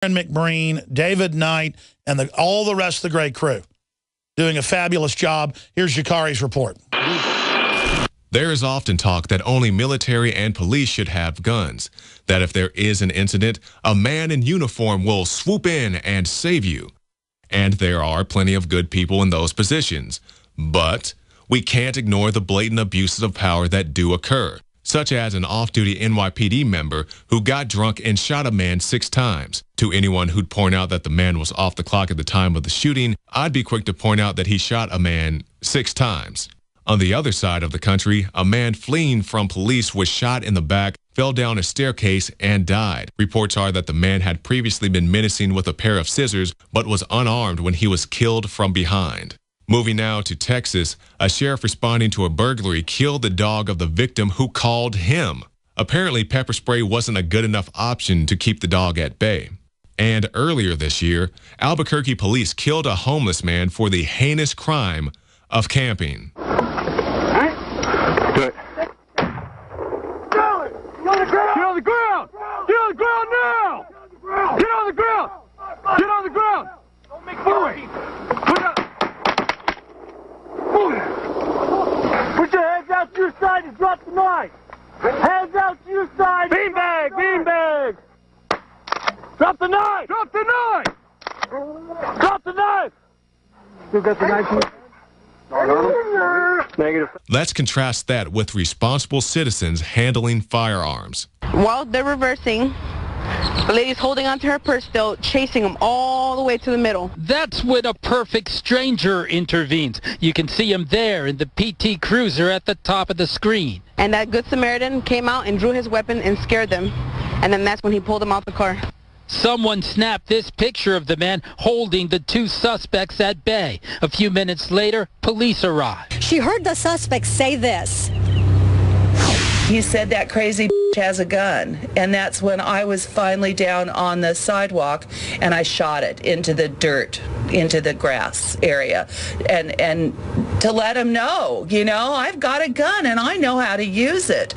Aaron McBreen, David Knight, and all the rest of the great crew doing a fabulous job. Here's Jakari's report. There is often talk that only military and police should have guns, that if there is an incident, a man in uniform will swoop in and save you. And there are plenty of good people in those positions. But we can't ignore the blatant abuses of power that do occur, such as an off-duty NYPD member who got drunk and shot a man 6 times. To anyone who'd point out that the man was off the clock at the time of the shooting, I'd be quick to point out that he shot a man 6 times. On the other side of the country, a man fleeing from police was shot in the back, fell down a staircase, and died. Reports are that the man had previously been menacing with a pair of scissors, but was unarmed when he was killed from behind. Moving now to Texas, a sheriff responding to a burglary killed the dog of the victim who called him. Apparently, pepper spray wasn't a good enough option to keep the dog at bay. And earlier this year, Albuquerque police killed a homeless man for the heinous crime of camping. Do it. Get on the ground! Get on the ground now! Get on the ground! Get on the ground! Don't make noise! Put your hands out to your side and drop the knife! Hands out to your side! Beanbag! Beanbag! Drop the knife! Drop the knife! Drop the knife! Still got the knife? Negative. Let's contrast that with responsible citizens handling firearms. While they're reversing, the lady's holding onto her purse still, chasing him all the way to the middle. That's when a perfect stranger intervenes. You can see him there in the PT Cruiser at the top of the screen. And that Good Samaritan came out and drew his weapon and scared them. And then that's when he pulled them out the car. Someone snapped this picture of the man holding the 2 suspects at bay. A few minutes later, police arrived. She heard the suspect say this. He said that crazy has a gun, and that's when I was finally down on the sidewalk and I shot it into the dirt, into the grass area, and to let him know, you know, I've got a gun and I know how to use it.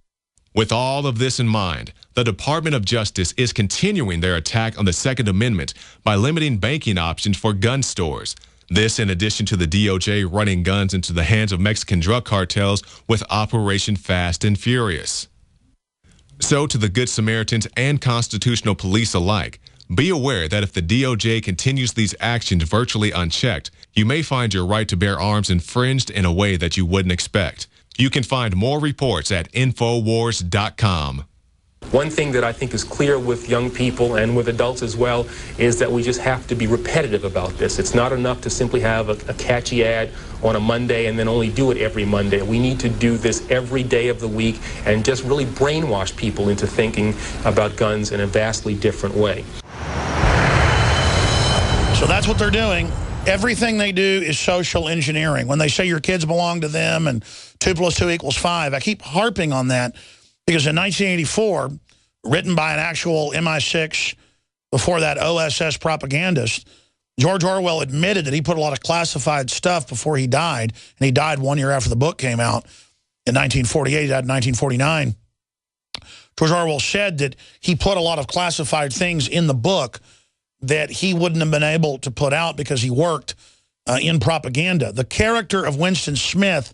With all of this in mind, the Department of Justice is continuing their attack on the Second Amendment by limiting banking options for gun stores. This in addition to the DOJ running guns into the hands of Mexican drug cartels with Operation Fast and Furious. So to the Good Samaritans and constitutional police alike, be aware that if the DOJ continues these actions virtually unchecked, you may find your right to bear arms infringed in a way that you wouldn't expect. You can find more reports at Infowars.com. One thing that I think is clear with young people and with adults as well is that we just have to be repetitive about this. It's not enough to simply have a catchy ad on a Monday and then only do it every Monday. We need to do this every day of the week and just really brainwash people into thinking about guns in a vastly different way. So that's what they're doing. Everything they do is social engineering. When they say your kids belong to them and 2 + 2 = 5, I keep harping on that because in 1984, written by an actual MI6, before that OSS propagandist, George Orwell admitted that he put a lot of classified stuff before he died, and he died 1 year after the book came out in 1948, he died in 1949. George Orwell said that he put a lot of classified things in the book that he wouldn't have been able to put out because he worked in propaganda. The character of Winston Smith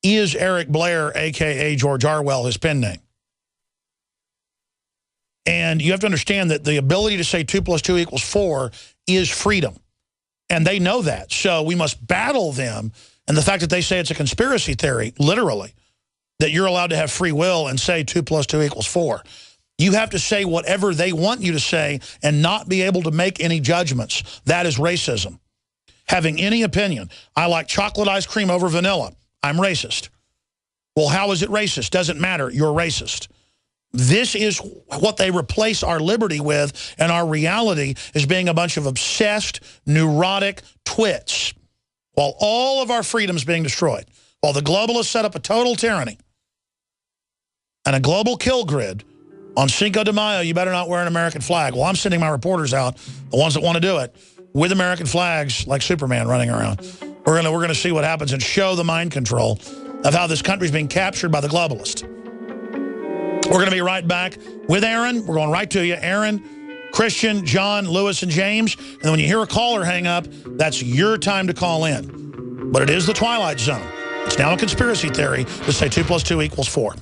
is Eric Blair, a.k.a. George Orwell, his pen name. And you have to understand that the ability to say 2 + 2 = 4 is freedom. And they know that. So we must battle them. And the fact that they say it's a conspiracy theory, literally, that you're allowed to have free will and say 2 + 2 = 4. You have to say whatever they want you to say and not be able to make any judgments. That is racism. Having any opinion. I like chocolate ice cream over vanilla. I'm racist. Well, how is it racist? Doesn't matter. You're racist. This is what they replace our liberty with, and our reality is being a bunch of obsessed, neurotic twits, while all of our freedom is being destroyed, while the globalists set up a total tyranny and a global kill grid. On Cinco de Mayo, you better not wear an American flag. Well, I'm sending my reporters out, the ones that want to do it, with American flags like Superman running around. We're gonna see what happens and show the mind control of how this country's being captured by the globalists. We're going to be right back with Aaron. We're going right to you. Aaron Christian, John, Lewis, and James. And when you hear a caller hang up, that's your time to call in. But it is the Twilight Zone. It's now a conspiracy theory to say 2 + 2 = 4.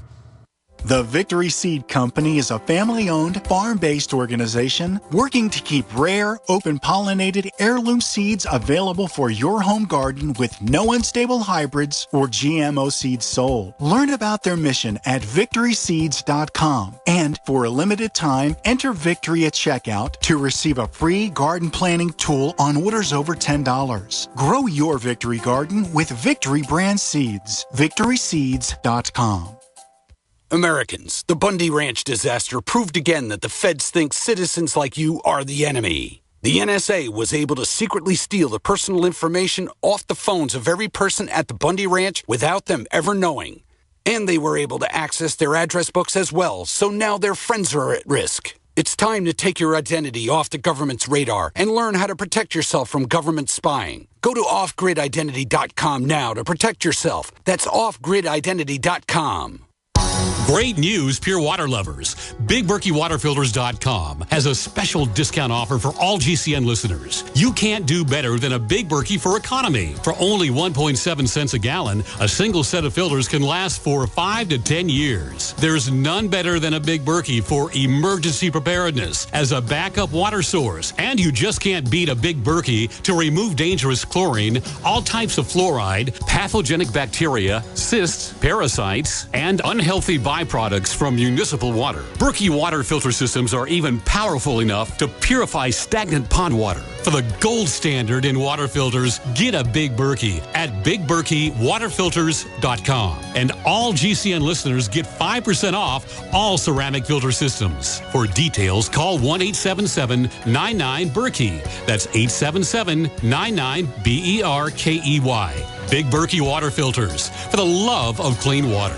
The Victory Seed Company is a family-owned, farm-based organization working to keep rare, open-pollinated heirloom seeds available for your home garden with no unstable hybrids or GMO seeds sold. Learn about their mission at victoryseeds.com. And for a limited time, enter Victory at checkout to receive a free garden planning tool on orders over $10. Grow your Victory garden with Victory brand seeds. victoryseeds.com. Americans, the Bundy Ranch disaster proved again that the feds think citizens like you are the enemy. The NSA was able to secretly steal the personal information off the phones of every person at the Bundy Ranch without them ever knowing. And they were able to access their address books as well, so now their friends are at risk. It's time to take your identity off the government's radar and learn how to protect yourself from government spying. Go to offgrididentity.com now to protect yourself. That's offgrididentity.com. Great news, Pure Water lovers. BigBerkeyWaterFilters.com has a special discount offer for all GCN listeners. You can't do better than a Big Berkey for economy. For only 1.7 cents a gallon, a single set of filters can last for 5 to 10 years. There's none better than a Big Berkey for emergency preparedness as a backup water source. And you just can't beat a Big Berkey to remove dangerous chlorine, all types of fluoride, pathogenic bacteria, cysts, parasites, and unhealthy byproducts from municipal water. Berkey water filter systems are even powerful enough to purify stagnant pond water. For the gold standard in water filters, get a Big Berkey at BigBerkeyWaterFilters.com. And all GCN listeners get 5% off all ceramic filter systems. For details, call 1-877-99-BERKEY. That's 877-99-BERKEY. Big Berkey Water Filters, for the love of clean water.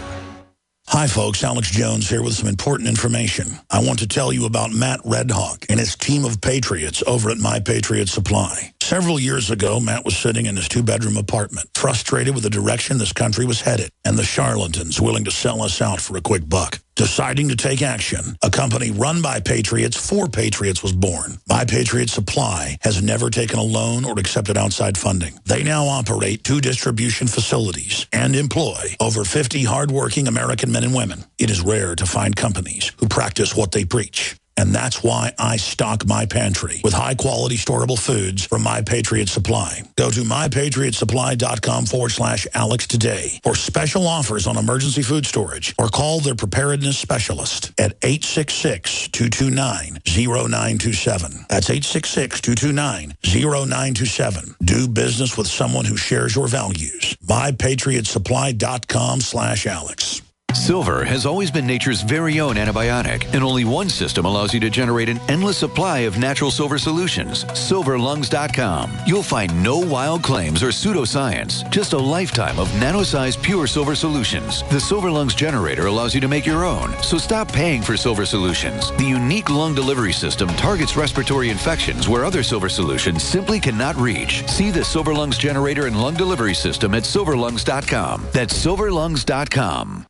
Hi, folks. Alex Jones here with some important information. I want to tell you about Matt Redhawk and his team of patriots over at My Patriot Supply. Several years ago, Matt was sitting in his 2-bedroom apartment, frustrated with the direction this country was headed and the charlatans willing to sell us out for a quick buck. Deciding to take action, a company run by patriots for patriots was born. My Patriot Supply has never taken a loan or accepted outside funding. They now operate 2 distribution facilities and employ over 50 hardworking American men and women. It is rare to find companies who practice what they preach. And that's why I stock my pantry with high-quality storable foods from My Patriot Supply. Go to mypatriotsupply.com/Alex today for special offers on emergency food storage, or call their preparedness specialist at 866-229-0927. That's 866-229-0927. Do business with someone who shares your values. mypatriotsupply.com/Alex. Silver has always been nature's very own antibiotic, and only one system allows you to generate an endless supply of natural silver solutions. SilverLungs.com. You'll find no wild claims or pseudoscience, just a lifetime of nano-sized pure silver solutions. The Silver Lungs generator allows you to make your own, so stop paying for silver solutions. The unique lung delivery system targets respiratory infections where other silver solutions simply cannot reach. See the Silver Lungs generator and lung delivery system at SilverLungs.com. That's SilverLungs.com.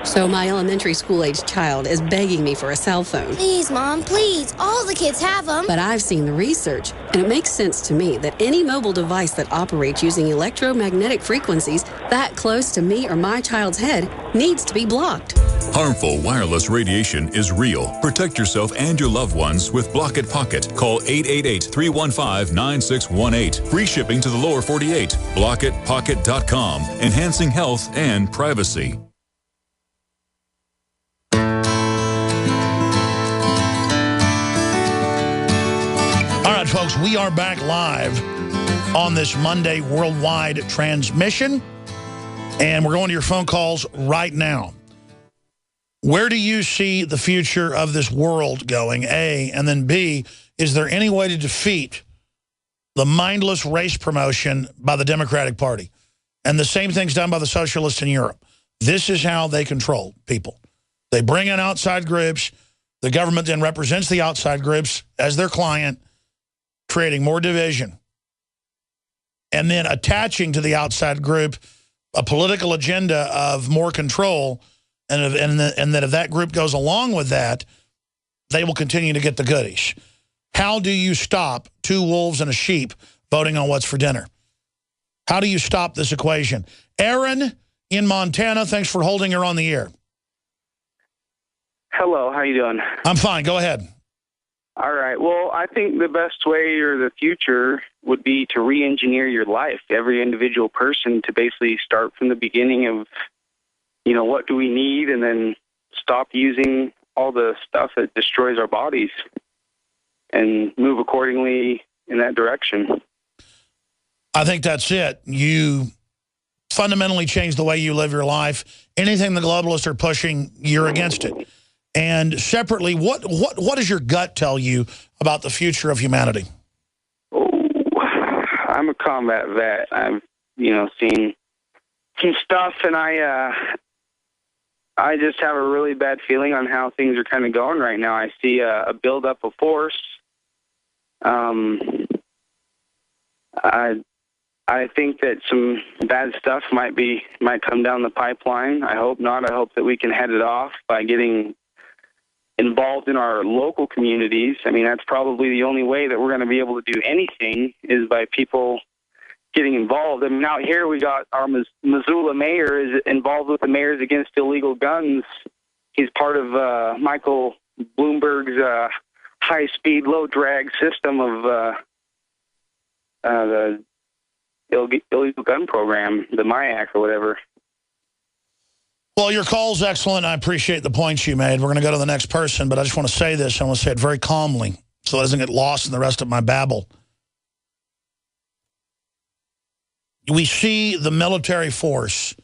So my elementary school-aged child is begging me for a cell phone. Please, Mom, please. All the kids have them. But I've seen the research, and it makes sense to me that any mobile device that operates using electromagnetic frequencies that close to me or my child's head needs to be blocked. Harmful wireless radiation is real. Protect yourself and your loved ones with Block It Pocket. Call 888-315-9618. Free shipping to the lower 48. BlockItPocket.com. Enhancing health and privacy. All right, folks, we are back live on this Monday worldwide transmission, and we're going to your phone calls right now. Where do you see the future of this world going, A? And then B, is there any way to defeat the mindless race promotion by the Democratic Party? And the same thing's done by the socialists in Europe. This is how they control people. They bring in outside groups. The government then represents the outside groups as their client, creating more division, and then attaching to the outside group a political agenda of more control, and that if that group goes along with that, they will continue to get the goodies. How do you stop 2 wolves and a sheep voting on what's for dinner? How do you stop this equation? Aaron in Montana, thanks for holding her on the air. Hello, how you doing? I'm fine. Go ahead. All right. Well, I think the best way or the future would be to re-engineer your life, every individual person, to basically start from the beginning of, you know, what do we need, and then stop using all the stuff that destroys our bodies and move accordingly in that direction. I think that's it. You fundamentally change the way you live your life. Anything the globalists are pushing, you're against it. And separately, what does your gut tell you about the future of humanity? Oh, I'm a combat vet. I've, you know, seen some stuff, and I just have a really bad feeling on how things are kind of going right now. I see a buildup of force. I think that some bad stuff might come down the pipeline. I hope not. I hope that we can head it off by getting involved in our local communities. I mean, that's probably the only way that we're going to be able to do anything, is by people getting involved. I mean, out here we got our Missoula mayor is involved with the Mayors Against Illegal Guns. He's part of Michael Bloomberg's high-speed, low-drag system of the illegal gun program, the MIAC or whatever. Well, your call's excellent. I appreciate the points you made. We're going to go to the next person, but I just want to say this. I want to say it very calmly so it doesn't get lost in the rest of my babble. We see the military force,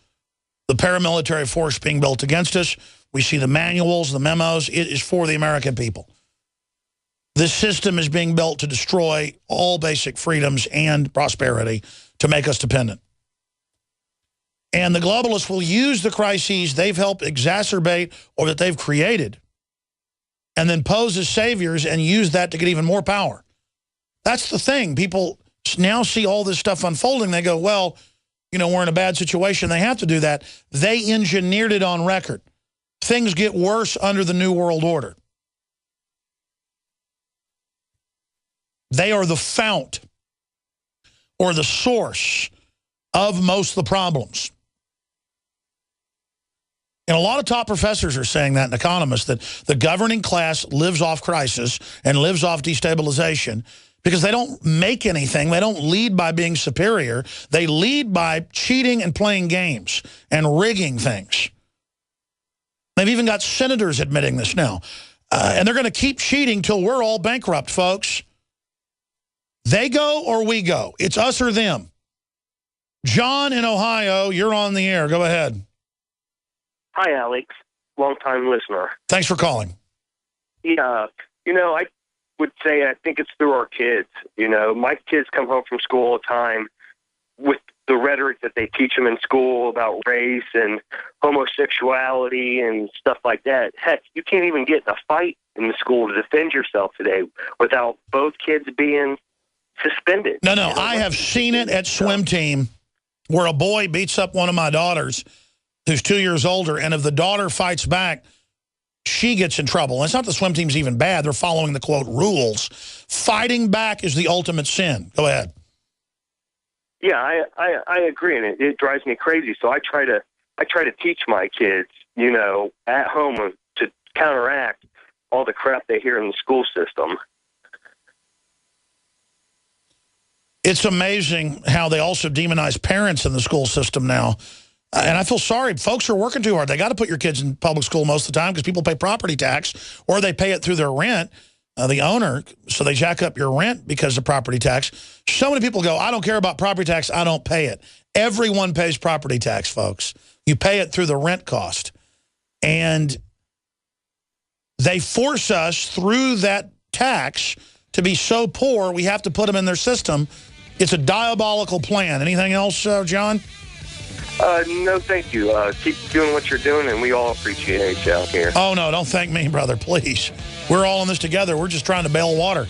the paramilitary force being built against us. We see the manuals, the memos. It is for the American people. This system is being built to destroy all basic freedoms and prosperity to make us dependent. And the globalists will use the crises they've helped exacerbate or that they've created and then pose as saviors and use that to get even more power. That's the thing. People now see all this stuff unfolding. They go, well, you know, we're in a bad situation. They have to do that. They engineered it on record. Things get worse under the New World Order. They are the fount or the source of most of the problems. And a lot of top professors are saying that, and economists, that the governing class lives off crisis and lives off destabilization because they don't make anything. They don't lead by being superior. They lead by cheating and playing games and rigging things. They've even got senators admitting this now. And they're going to keep cheating till we're all bankrupt, folks. They go or we go. It's us or them. John in Ohio, you're on the air. Go ahead. Hi, Alex. Long-time listener. Thanks for calling. Yeah, you know, I would say I think it's through our kids. You know, my kids come home from school all the time with the rhetoric that they teach them in school about race and homosexuality and stuff like that. Heck, you can't even get in a fight in the school to defend yourself today without both kids being suspended. No, I have seen it at swim team where a boy beats up one of my daughters who's 2 years older, and if the daughter fights back, she gets in trouble. And it's not the swim team's even bad. They're following the, quote, rules. Fighting back is the ultimate sin. Go ahead. Yeah, I agree, and it drives me crazy. So I try to teach my kids, you know, at home to counteract all the crap they hear in the school system. It's amazing how they also demonize parents in the school system now. And I feel sorry. Folks are working too hard. They got to put your kids in public school most of the time because people pay property tax or they pay it through their rent, the owner, so they jack up your rent because of property tax. So many people go, I don't care about property tax. I don't pay it. Everyone pays property tax, folks. You pay it through the rent cost. And they force us through that tax to be so poor, we have to put them in their system. It's a diabolical plan. Anything else, John? No, thank you. Keep doing what you're doing, and we all appreciate you out here. Oh, no, don't thank me, brother, please. We're all in this together. We're just trying to bail water,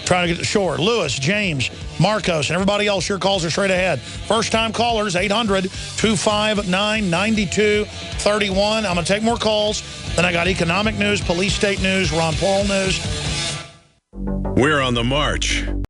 trying to get to shore. Lewis, James, Marcos, and everybody else, your calls are straight ahead. First-time callers, 800-259-9231. I'm going to take more calls. Then I got economic news, police state news, Ron Paul news. We're on the march.